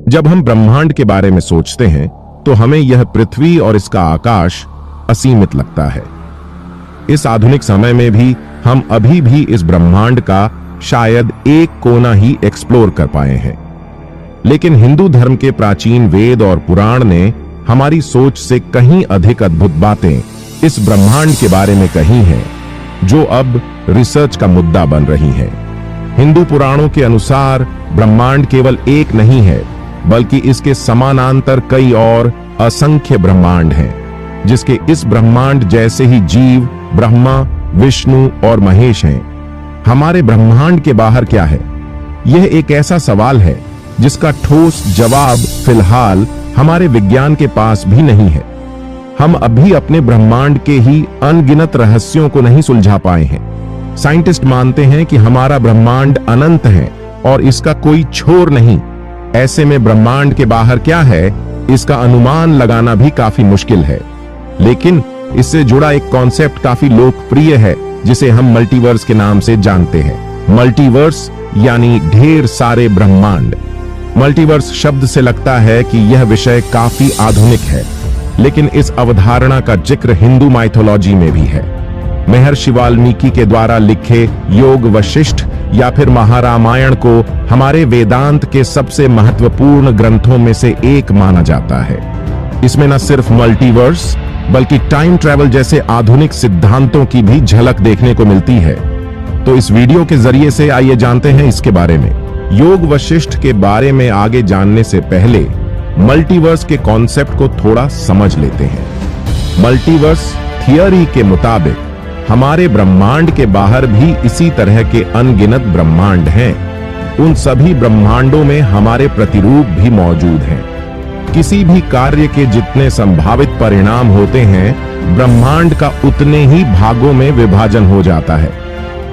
जब हम ब्रह्मांड के बारे में सोचते हैं तो हमें यह पृथ्वी और इसका आकाश असीमित लगता है। इस आधुनिक समय में भी हम अभी भी इस ब्रह्मांड का शायद एक कोना ही एक्सप्लोर कर पाए हैं। लेकिन हिंदू धर्म के प्राचीन वेद और पुराण ने हमारी सोच से कहीं अधिक अद्भुत बातें इस ब्रह्मांड के बारे में कही हैं, जो अब रिसर्च का मुद्दा बन रही हैं। हिंदू पुराणों के अनुसार ब्रह्मांड केवल एक नहीं है, बल्कि इसके समानांतर कई और असंख्य ब्रह्मांड हैं, जिसके इस ब्रह्मांड जैसे ही जीव ब्रह्मा, विष्णु और महेश हैं। हमारे ब्रह्मांड के बाहर क्या है? यह एक ऐसा सवाल है जिसका ठोस जवाब फिलहाल हमारे विज्ञान के पास भी नहीं है। हम अभी अपने ब्रह्मांड के ही अनगिनत रहस्यों को नहीं सुलझा पाए हैं। साइंटिस्ट मानते हैं कि हमारा ब्रह्मांड अनंत है और इसका कोई छोर नहीं। ऐसे में ब्रह्मांड के बाहर क्या है, इसका अनुमान लगाना भी काफी मुश्किल है। लेकिन इससे जुड़ा एक कॉन्सेप्ट काफी लोकप्रिय है, जिसे हम मल्टीवर्स के नाम से जानते हैं। मल्टीवर्स यानी ढेर सारे ब्रह्मांड। मल्टीवर्स शब्द से लगता है कि यह विषय काफी आधुनिक है, लेकिन इस अवधारणा का जिक्र हिंदू माइथोलॉजी में भी है। महर्षि वाल्मीकि के द्वारा लिखे योग वशिष्ठ या फिर महारामायण को हमारे वेदांत के सबसे महत्वपूर्ण ग्रंथों में से एक माना जाता है। इसमें न सिर्फ मल्टीवर्स बल्कि टाइम ट्रैवल जैसे आधुनिक सिद्धांतों की भी झलक देखने को मिलती है। तो इस वीडियो के जरिए से आइए जानते हैं इसके बारे में। योग वशिष्ठ के बारे में आगे जानने से पहले मल्टीवर्स के कॉन्सेप्ट को थोड़ा समझ लेते हैं। मल्टीवर्स थियरी के मुताबिक हमारे ब्रह्मांड के बाहर भी इसी तरह के अनगिनत ब्रह्मांड हैं। उन सभी ब्रह्मांडों में हमारे प्रतिरूप भी मौजूद हैं। किसी भी कार्य के जितने संभावित परिणाम होते हैं, ब्रह्मांड का उतने ही भागों में विभाजन हो जाता है।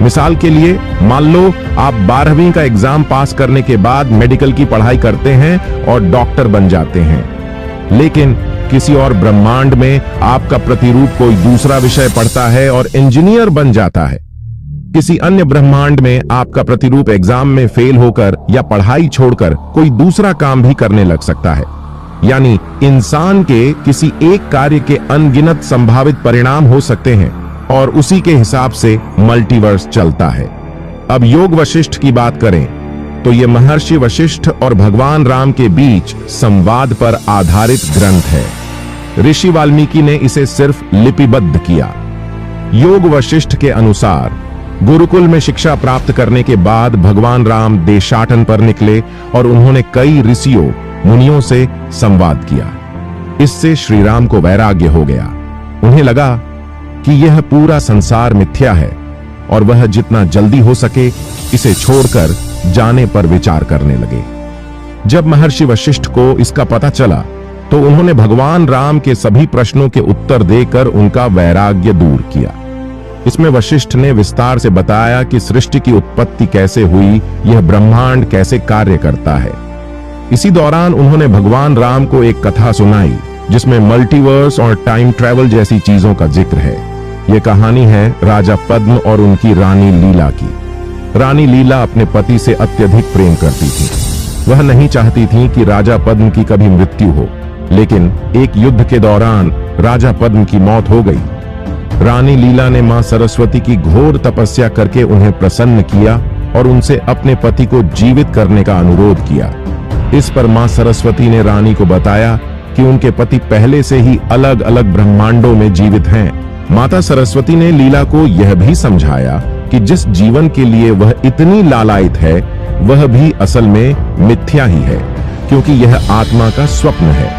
मिसाल के लिए मान लो आप 12वीं का एग्जाम पास करने के बाद मेडिकल की पढ़ाई करते हैं और डॉक्टर बन जाते हैं। लेकिन किसी और ब्रह्मांड में आपका प्रतिरूप कोई दूसरा विषय पढ़ता है और इंजीनियर बन जाता है। किसी अन्य ब्रह्मांड में आपका प्रतिरूप एग्जाम में फेल होकर या पढ़ाई छोड़कर कोई दूसरा काम भी करने लग सकता है। यानी इंसान के किसी एक कार्य के अनगिनत संभावित परिणाम हो सकते हैं और उसी के हिसाब से मल्टीवर्स चलता है। अब योग वशिष्ठ की बात करें तो यह महर्षि वशिष्ठ और भगवान राम के बीच संवाद पर आधारित ग्रंथ है। ऋषि वाल्मीकि ने इसे सिर्फ लिपिबद्ध किया। योग वशिष्ठ के अनुसार गुरुकुल में शिक्षा प्राप्त करने के बाद भगवान राम देशाटन पर निकले और उन्होंने कई ऋषियों मुनियों से संवाद किया। इससे श्री राम को वैराग्य हो गया। उन्हें लगा कि यह पूरा संसार मिथ्या है और वह जितना जल्दी हो सके इसे छोड़कर जाने पर विचार करने लगे। जब महर्षि वशिष्ठ को इसका पता चला तो उन्होंने भगवान राम के सभी प्रश्नों के उत्तर देकर उनका वैराग्य दूर किया। इसमें वशिष्ठ ने विस्तार से बताया कि सृष्टि की उत्पत्ति कैसे हुई, यह ब्रह्मांड कैसे कार्य करता है। इसी दौरान उन्होंने भगवान राम को एक कथा सुनाई जिसमें मल्टीवर्स और टाइम ट्रैवल जैसी चीजों का जिक्र है। यह कहानी है राजा पद्म और उनकी रानी लीला की। रानी लीला अपने पति से अत्यधिक प्रेम करती थी। वह नहीं चाहती थी कि राजा पद्म की कभी मृत्यु हो, लेकिन एक युद्ध के दौरान राजा पद्म की मौत हो गई। रानी लीला ने मां सरस्वती की घोर तपस्या करके उन्हें प्रसन्न किया और उनसे अपने पति को जीवित करने का अनुरोध किया। इस पर मां सरस्वती ने रानी को बताया कि उनके पति पहले से ही अलग अलग ब्रह्मांडों में जीवित हैं। माता सरस्वती ने लीला को यह भी समझाया कि जिस जीवन के लिए वह इतनी लालायित है, वह भी असल में मिथ्या ही है, क्योंकि यह आत्मा का स्वप्न है।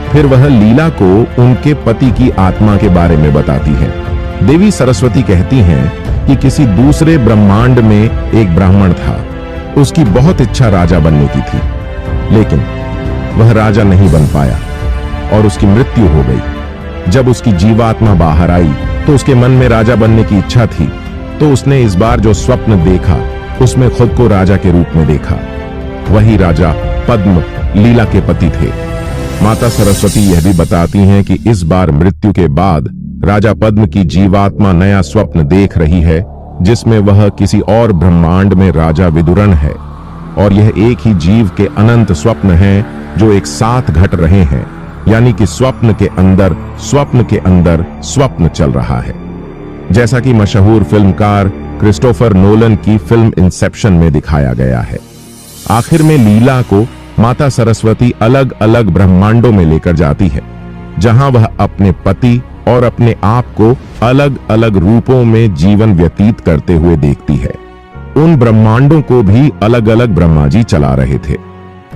फिर वह लीला को उनके पति की आत्मा के बारे में बताती है। देवी सरस्वती कहती हैं कि किसी दूसरे ब्रह्मांड में एक ब्राह्मण था। उसकी बहुत इच्छा राजा बनने की थी, लेकिन वह राजा नहीं बन पाया और उसकी मृत्यु हो गई। जब उसकी जीवात्मा बाहर आई तो उसके मन में राजा बनने की इच्छा थी, तो उसने इस बार जो स्वप्न देखा उसमें खुद को राजा के रूप में देखा। वही राजा पद्म लीला के पति थे। माता सरस्वती यह भी बताती हैं कि इस बार मृत्यु के बाद राजा पद्म की जीवात्मा नया स्वप्न देख रही है, जिसमें वह किसी और ब्रह्मांड में राजा विदुरण है और यह एक ही जीव के अनंत स्वप्न हैं जो एक साथ घट रहे हैं, यानी कि स्वप्न के अंदर स्वप्न के अंदर स्वप्न चल रहा है, जैसा कि मशहूर फिल्मकार क्रिस्टोफर नोलन की फिल्म इंसेप्शन में दिखाया गया है। आखिर में लीला को माता सरस्वती अलग अलग ब्रह्मांडों में लेकर जाती है, जहां वह अपने पति और अपने आप को अलग अलग रूपों में जीवन व्यतीत करते हुए देखती है। उन ब्रह्मांडों को भी अलग अलग ब्रह्मा जी चला रहे थे।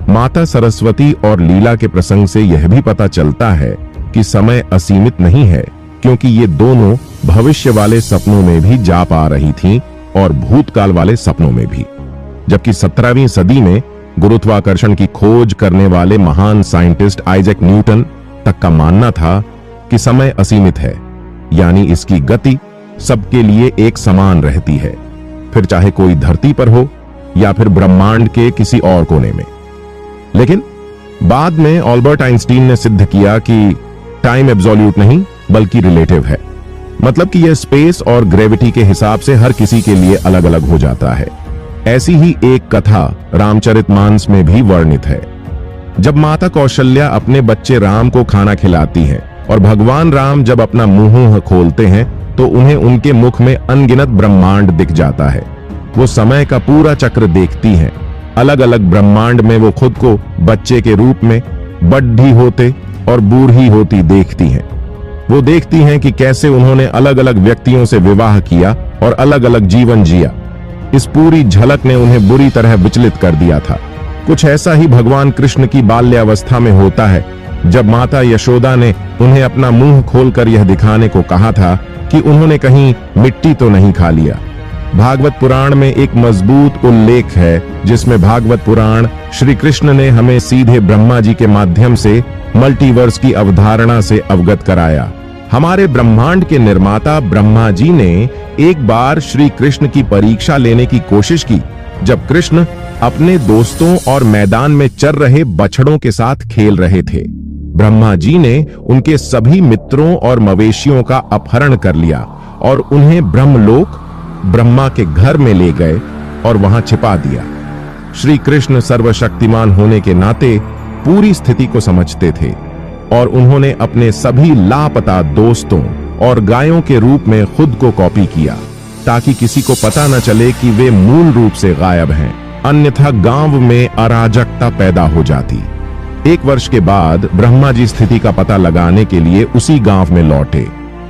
माता सरस्वती और लीला के प्रसंग से यह भी पता चलता है कि समय असीमित नहीं है, क्योंकि ये दोनों भविष्य वाले सपनों में भी जा पा रही थीं और भूतकाल वाले सपनों में भी। जबकि 17वीं सदी में गुरुत्वाकर्षण की खोज करने वाले महान साइंटिस्ट आइजैक न्यूटन तक का मानना था कि समय असीमित है, यानी इसकी गति सबके लिए एक समान रहती है, फिर चाहे कोई धरती पर हो या फिर ब्रह्मांड के किसी और कोने में। लेकिन बाद में अल्बर्ट आइंस्टीन ने सिद्ध किया कि टाइम एब्सोल्यूट नहीं बल्कि रिलेटिव है, मतलब कि यह स्पेस और ग्रेविटी के हिसाब से हर किसी के लिए अलग अलग हो जाता है। ऐसी ही एक कथा रामचरितमानस में भी वर्णित है। जब माता कौशल्या अपने बच्चे राम को खाना खिलाती हैं और भगवान राम जब अपना मुंह खोलते हैं तो उन्हें उनके मुख में अनगिनत ब्रह्मांड दिख जाता है। वो समय का पूरा चक्र देखती हैं। अलग अलग ब्रह्मांड में वो खुद को बच्चे के रूप में बड्ढी होते और बूढ़ी होती देखती हैं। वो देखती हैं कि कैसे उन्होंने अलग अलग व्यक्तियों से विवाह किया और अलग अलग जीवन जिया। इस पूरी झलक ने उन्हें बुरी तरह विचलित कर दिया था। कुछ ऐसा ही भगवान कृष्ण की बाल्यावस्था में होता है, जब माता यशोदा ने उन्हें अपना मुंह खोलकर यह दिखाने को कहा था कि उन्होंने कहीं मिट्टी तो नहीं खा लिया। भागवत पुराण में एक मजबूत उल्लेख है, जिसमें भागवत पुराण श्री कृष्ण ने हमें सीधे ब्रह्मा जी के माध्यम से मल्टीवर्स की अवधारणा से अवगत कराया। हमारे ब्रह्मांड के निर्माता ब्रह्मा जी ने एक बार श्री कृष्ण की परीक्षा लेने की कोशिश की, जब कृष्ण अपने दोस्तों और मैदान में चर रहे बछड़ों के साथ खेल रहे थे। ब्रह्मा जी ने उनके सभी मित्रों और मवेशियों का अपहरण कर लिया और उन्हें ब्रह्मलोक ब्रह्मा के घर में ले गए और वहां छिपा दिया। श्री कृष्ण सर्वशक्तिमान होने के नाते पूरी स्थिति को समझते थे और उन्होंने अपने सभी लापता दोस्तों और गायों के रूप में खुद को कॉपी किया, ताकि किसी को पता न चले कि वे मूल रूप से गायब हैं, अन्यथा गांव में अराजकता पैदा हो जाती। 1 वर्ष के बाद ब्रह्मा जी स्थिति का पता लगाने के लिए उसी गांव में लौटे,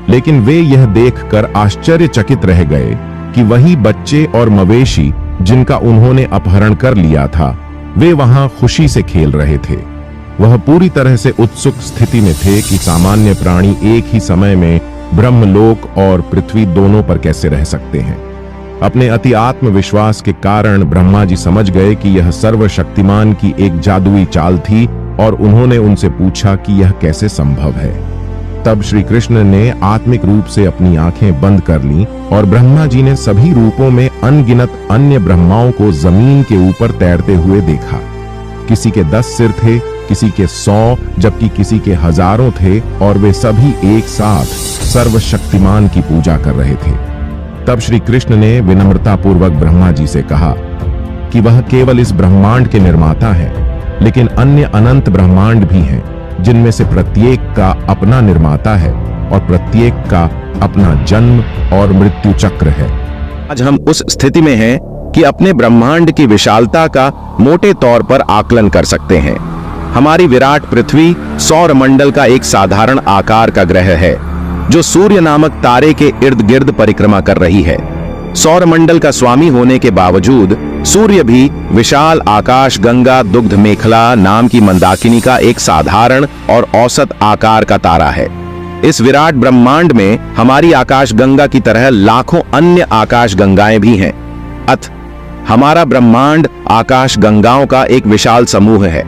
लेकिन वे यह देखकर आश्चर्यचकित रह गए कि वही बच्चे और मवेशी जिनका उन्होंने अपहरण कर लिया था, वे वहां खुशी से खेल रहे थे। वह पूरी तरह से उत्सुक स्थिति में थे कि सामान्य प्राणी एक ही समय में ब्रह्मलोक और पृथ्वी दोनों पर कैसे रह सकते हैं। अपने अति आत्मविश्वास के कारण ब्रह्मा जी समझ गए कि यह सर्वशक्तिमान की एक जादुई चाल थी और उन्होंने उनसे पूछा कि यह कैसे संभव है। तब श्री कृष्ण ने आत्मिक रूप से अपनी आंखें बंद कर लीं और ब्रह्मा जी ने सभी रूपों में अनगिनत अन्य ब्रह्माओं को जमीन के ऊपर तैरते हुए देखा। किसी के 10 सिर थे, किसी के 100, जबकि किसी के हजारों थे और वे सभी एक साथ सर्वशक्तिमान की पूजा कर रहे थे। तब श्री कृष्ण ने विनम्रता पूर्वक ब्रह्मा जी से कहा कि वह केवल इस ब्रह्मांड के निर्माता है, लेकिन अन्य अनंत ब्रह्मांड भी हैं, जिनमें से प्रत्येक का अपना निर्माता है और प्रत्येक का अपना जन्म और मृत्यु चक्र है। आज हम उस स्थिति में हैं कि अपने ब्रह्मांड की विशालता का मोटे तौर पर आकलन कर सकते हैं। हमारी विराट पृथ्वी सौर मंडल का एक साधारण आकार का ग्रह है, जो सूर्य नामक तारे के इर्द गिर्द परिक्रमा कर रही है। सौर मंडल का स्वामी होने के बावजूद सूर्य भी विशाल आकाश गंगा दुग्ध मेखला नाम की मंदाकिनी का एक साधारण और औसत आकार का तारा है। इस विराट ब्रह्मांड में हमारी आकाश गंगा की तरह लाखों अन्य आकाश गंगाएं भी हैं। अतः हमारा ब्रह्मांड आकाश गंगाओं का एक विशाल समूह है।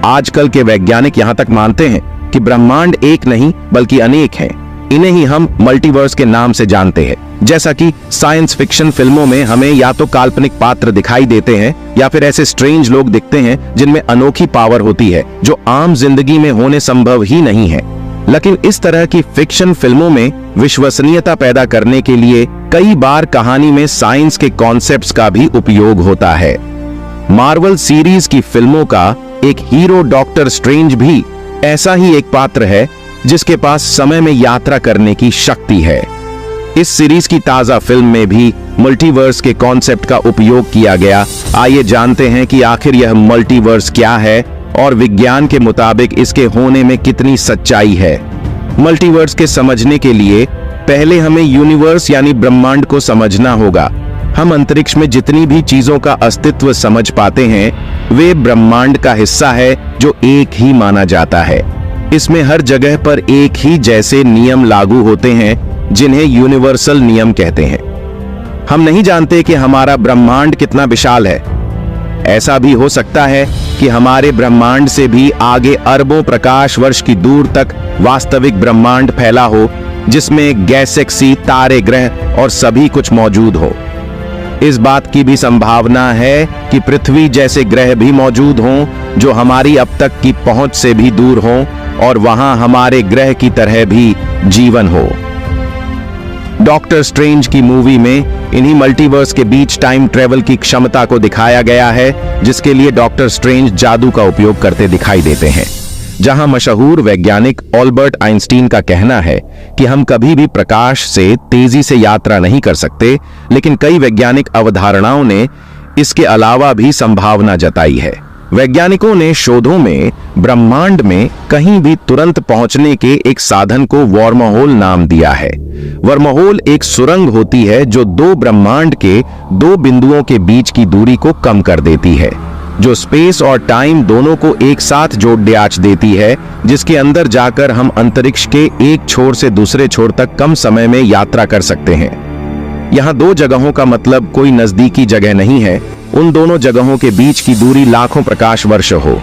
आजकल के वैज्ञानिक यहां तक मानते हैं कि ब्रह्मांड एक नहीं बल्कि अनेक हैं। इन्हें ही हम मल्टीवर्स के नाम से जानते हैं। जैसा कि साइंस फिक्शन फिल्मों में हमें या तो काल्पनिक पात्र दिखाई देते हैं या फिर ऐसे स्ट्रेंज लोग दिखते हैं जिनमें अनोखी पावर होती है जो आम जिंदगी में होने संभव ही नहीं है। लेकिन इस तरह की फिक्शन फिल्मों में विश्वसनीयता पैदा करने के लिए कई बार कहानी में साइंस के कॉन्सेप्ट्स का भी उपयोग होता है। मार्वल सीरीज की फिल्मों का एक हीरो डॉक्टर स्ट्रेंज भी ऐसा ही एक पात्र है जिसके पास समय में यात्रा करने की शक्ति है। इस सीरीज की ताजा फिल्म में भी मल्टीवर्स के कॉन्सेप्ट का उपयोग किया गया। आइए जानते हैं कि आखिर यह मल्टीवर्स क्या है और विज्ञान के मुताबिक इसके होने में कितनी सच्चाई है। मल्टीवर्स के समझने के लिए पहले हमें यूनिवर्स यानी ब्रह्मांड को समझना होगा। हम अंतरिक्ष में जितनी भी चीजों का अस्तित्व समझ पाते हैं वे ब्रह्मांड का हिस्सा है जो एक ही माना जाता है। इसमें हर जगह पर एक ही जैसे नियम लागू होते हैं जिन्हें यूनिवर्सल नियम कहते हैं। हम नहीं जानते कि हमारा ब्रह्मांड कितना विशाल है। ऐसा भी हो सकता है कि हमारे ब्रह्मांड से भी आगे अरबों प्रकाश वर्ष की दूर तक वास्तविक ब्रह्मांड फैला हो जिसमें गैलेक्सी, तारे, ग्रह और सभी कुछ मौजूद हो। इस बात की भी संभावना है कि पृथ्वी जैसे ग्रह भी मौजूद हों जो हमारी अब तक की पहुंच से भी दूर हों और वहां हमारे ग्रह की तरह भी जीवन हो। डॉक्टर स्ट्रेंज की मूवी में इन्हीं मल्टीवर्स के बीच टाइम ट्रेवल की क्षमता को दिखाया गया है, जिसके लिए डॉक्टर स्ट्रेंज जादू का उपयोग करते दिखाई देते हैं। जहां मशहूर वैज्ञानिक अल्बर्ट आइंस्टीन का कहना है कि हम कभी भी प्रकाश से तेजी से यात्रा नहीं कर सकते, लेकिन कई वैज्ञानिक अवधारणाओं ने इसके अलावा भी संभावना जताई है। वैज्ञानिकों ने शोधों में ब्रह्मांड में कहीं भी तुरंत पहुंचने के एक साधन को वर्महोल नाम दिया है। वर्महोल एक सुरंग होती है जो दो ब्रह्मांड के दो बिंदुओं के बीच की दूरी को कम कर देती है, जो स्पेस और टाइम दोनों को एक साथ जोड़ देती है, जिसके अंदर जाकर हम अंतरिक्ष के एक छोर से दूसरे छोर तक कम समय में यात्रा कर सकते हैं। यहाँ दो जगहों का मतलब कोई नजदीकी जगह नहीं है, उन दोनों जगहों के बीच की दूरी लाखों प्रकाश वर्ष हो।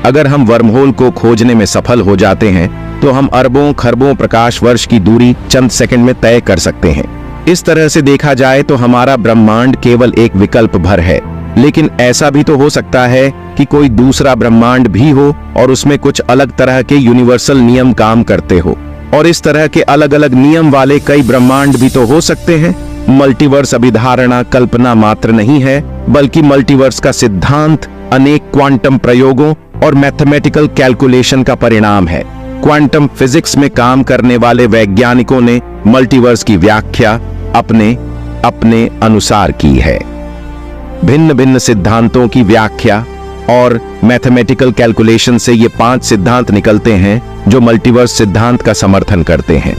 अगर हम वर्महोल को खोजने में सफल हो जाते हैं तो हम अरबों खरबों प्रकाश वर्ष की दूरी चंद सेकंड में तय कर सकते हैं। इस तरह से देखा जाए तो हमारा ब्रह्मांड केवल एक विकल्प भर है, लेकिन ऐसा भी तो हो सकता है कि कोई दूसरा ब्रह्मांड भी हो और उसमें कुछ अलग तरह के यूनिवर्सल नियम काम करते हो, और इस तरह के अलग अलग नियम वाले कई ब्रह्मांड भी तो हो सकते हैं। मल्टीवर्स अभिधारणा कल्पना मात्र नहीं है, बल्कि मल्टीवर्स का सिद्धांत अनेक क्वांटम प्रयोगों और मैथमेटिकल कैलकुलेशन का परिणाम है। क्वांटम फिजिक्स में काम करने वाले वैज्ञानिकों ने मल्टीवर्स की व्याख्या अपने अपने अनुसार की है। भिन्न भिन्न सिद्धांतों की व्याख्या और मैथमेटिकल कैलकुलेशन से ये 5 सिद्धांत निकलते हैं जो मल्टीवर्स सिद्धांत का समर्थन करते हैं।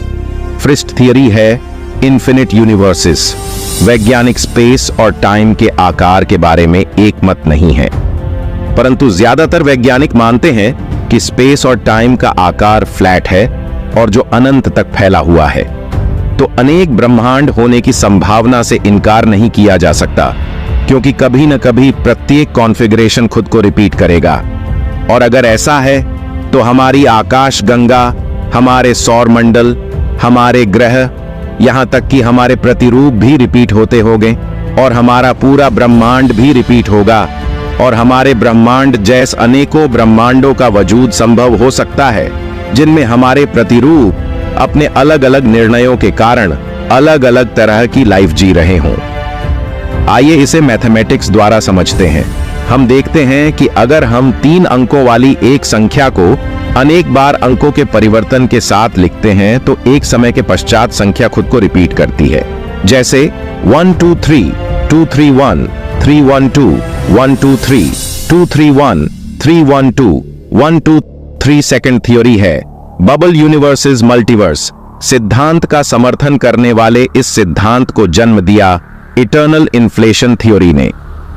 फ्रिस्ट थियरी है इन्फिनिट यूनिवर्सेस। वैज्ञानिक स्पेस और टाइम के आकार के बारे में एक मत नहीं है, परंतु ज्यादातर वैज्ञानिक मानते हैं कि स्पेस और टाइम का आकार फ्लैट है और जो अनंत तक फैला हुआ है। तो अनेक ब्रह्मांड होने की संभावना से इनकार नहीं किया जा सकता, क्योंकि कभी न कभी प्रत्येक कॉन्फ़िगरेशन खुद को रिपीट करेगा। और अगर ऐसा है तो हमारी आकाश गंगा, हमारे सौर मंडल, हमारे ग्रह, यहां तक कि हमारे प्रतिरूप भी रिपीट होते होंगे और हमारा पूरा ब्रह्मांड भी रिपीट होगा, और हमारे ब्रह्मांड जैसे अनेकों ब्रह्मांडों का वजूद संभव हो सकता है जिनमें हमारे प्रतिरूप अपने अलग अलग निर्णयों के कारण अलग अलग तरह की लाइफ जी रहे हों। आइए इसे मैथमेटिक्स द्वारा समझते हैं। हम देखते हैं कि अगर हम 3 अंकों वाली एक संख्या को अनेक बार अंकों के परिवर्तन के साथ लिखते हैं तो एक समय के पश्चात संख्या खुद को रिपीट करती है। जैसे 1 2 3 2 3 1 3 1 2 1 2 3 2 3 1 3 1 2 1 2 3। सेकंड थ्योरी है बबल यूनिवर्सेस मल्टीवर्स। सिद्धांत का समर्थन करने वाले इस सिद्धांत को जन्म दिया इटर्नल इन्फ्लेशन थ्योरी ने।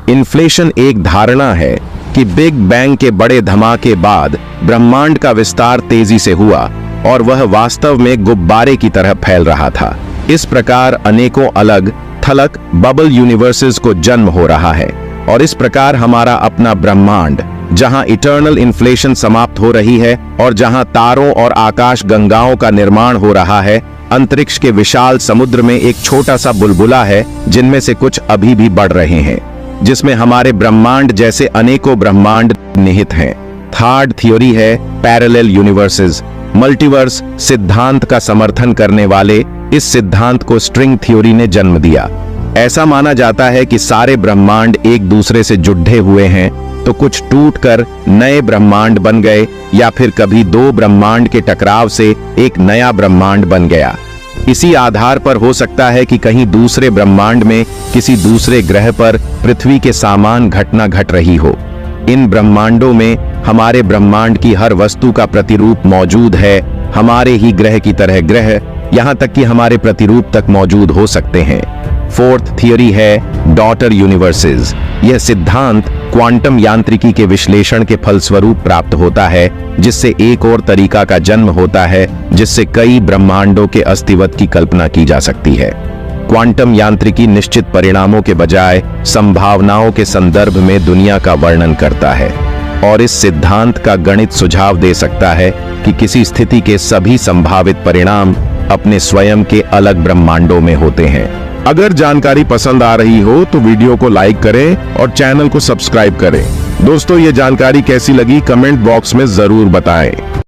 इन्फ्लेशन एक धारणा है कि बिग बैंग के बड़े धमाके बाद ब्रह्मांड का विस्तार तेजी से हुआ और वह वास्तव में गुब्बारे की तरह फैल रहा था। इस प्रकार अनेकों अलग थलग बबल यूनिवर्सेस को जन्म हो रहा है, और इस प्रकार हमारा अपना ब्रह्मांड, जहां इटर्नल इन्फ्लेशन समाप्त हो रही है और जहां तारों और आकाश गंगाओं का निर्माण हो रहा है, अंतरिक्ष के विशाल समुद्र में एक छोटा सा बुलबुला है जिनमें से कुछ अभी भी बढ़ रहे हैं, जिसमें हमारे ब्रह्मांड जैसे अनेकों ब्रह्मांड निहित हैं। थर्ड थ्योरी है पैरेलल यूनिवर्सेस। मल्टीवर्स सिद्धांत का समर्थन करने वाले इस सिद्धांत को स्ट्रिंग थ्योरी ने जन्म दिया। ऐसा माना जाता है कि सारे ब्रह्मांड एक दूसरे से जुड़े हुए हैं तो कुछ टूटकर नए ब्रह्मांड बन गए, या फिर कभी दो ब्रह्मांड के टकराव से एक नया ब्रह्मांड बन गया। इसी आधार पर हो सकता है कि कहीं दूसरे ब्रह्मांड में किसी दूसरे ग्रह पर पृथ्वी के समान घटना घट रही हो। इन ब्रह्मांडों में हमारे ब्रह्मांड की हर वस्तु का प्रतिरूप मौजूद है। हमारे ही ग्रह की तरह ग्रह, यहाँ तक कि हमारे प्रतिरूप तक मौजूद हो सकते हैं। फोर्थ थियरी है डॉटर यूनिवर्सेस। यह सिद्धांत क्वांटम यांत्रिकी के विश्लेषण के फलस्वरूप प्राप्त होता है, जिससे एक और तरीका का जन्म होता है जिससे कई ब्रह्मांडों के अस्तित्व की कल्पना की जा सकती है। क्वांटम यांत्रिकी निश्चित परिणामों के बजाय संभावनाओं के संदर्भ में दुनिया का वर्णन करता है, और इस सिद्धांत का गणित सुझाव दे सकता है कि किसी स्थिति के सभी संभावित परिणाम अपने स्वयं के अलग ब्रह्मांडों में होते हैं। अगर जानकारी पसंद आ रही हो तो वीडियो को लाइक करें और चैनल को सब्सक्राइब करें। दोस्तों, ये जानकारी कैसी लगी कमेंट बॉक्स में जरूर बताएं।